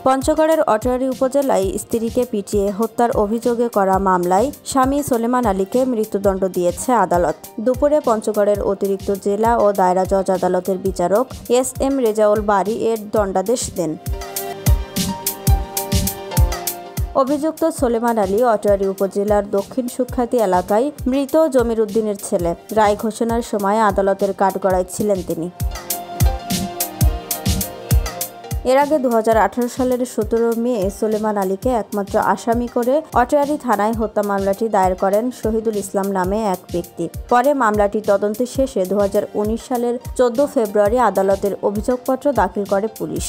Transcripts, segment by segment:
পঞ্চগড়ের অটোয়ারী উপজেলায় স্ত্রীকে পিটিয়ে হত্যার অভিযোগে করা মামলায় স্বামী সোলেমান আলীকে মৃত্যুদণ্ড দিয়েছে আদালত। দুপুরে পঞ্চগড়ের অতিরিক্ত জেলা ও দায়রা জজ আদালতের বিচারক এস.এম. রেজাউল বারী এর দণ্ডাদেশ দেন। অভিযুক্ত সোলেমান আলী অটোয়ারী উপজেলার দক্ষিণ সুখ্যাতি এলাকায় মৃত জমির উদ্দিনের ছেলে। রায় ঘোষণার সময় আদালতের কাঠগড়ায় ছিলেন তিনি। এর আগে 2018 সালের 17 মে সোলেমান আলীকে একমাত্র আসামি করে অটোয়ারী থানায় হত্যা মামলাটি দায়ের করেন শহীদুল ইসলাম নামে এক ব্যক্তি। পরে মামলাটি তদন্ত শেষে 2019 সালের 14 ফেব্রুয়ারি আদালতের অভিযোগপত্র দাখিল করে পুলিশ।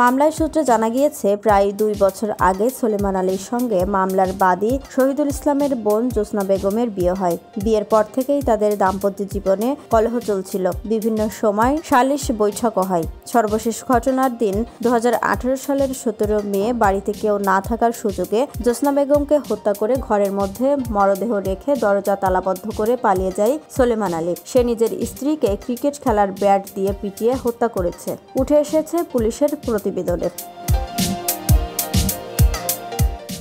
মামলার সূত্রে জানা গিয়েছে, প্রায় 2 বছর আগে সোলেমান আলীর সঙ্গে মামলার বাদী শহীদুল ইসলামের বোন জোসনা বেগমের বিয়ে হয়। বিয়ের পর থেকেই তাদের দাম্পত্য জীবনে কলহ চলছিল। বিভিন্ন সময় সালিশ বৈঠকও হয়। সর্বশেষ ঘটনার দিন 2018 সালের 17 মে বাড়িতে কেউ না থাকার সুযোগে জোসনা বেগমকে হত্যা করে ঘরের মধ্যে মরদেহ রেখে দরজা তালাবদ্ধ করে পালিয়ে যায় সোলেমান আলী। সে নিজের স্ত্রীকে ক্রিকেট খেলার ব্যাট দিয়ে পিটিয়ে হত্যা করেছে, উঠে এসেছে পুলিশের প্রতিবেদনে।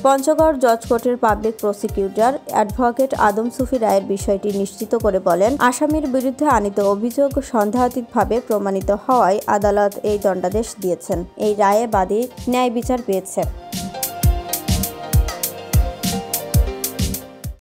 পঞ্চগড় জজ কোর্টের পাবলিক প্রসিকিউটর অ্যাডভোকেট আদম সুফি রায়ের বিষয়টি নিশ্চিত করে বলেন, আসামির বিরুদ্ধে আনীত অভিযোগ সন্দেহাতীতভাবে প্রমাণিত হওয়ায় আদালত এই দণ্ডাদেশ দিয়েছেন। এই রায়ে বাদী ন্যায় বিচার পেয়েছে।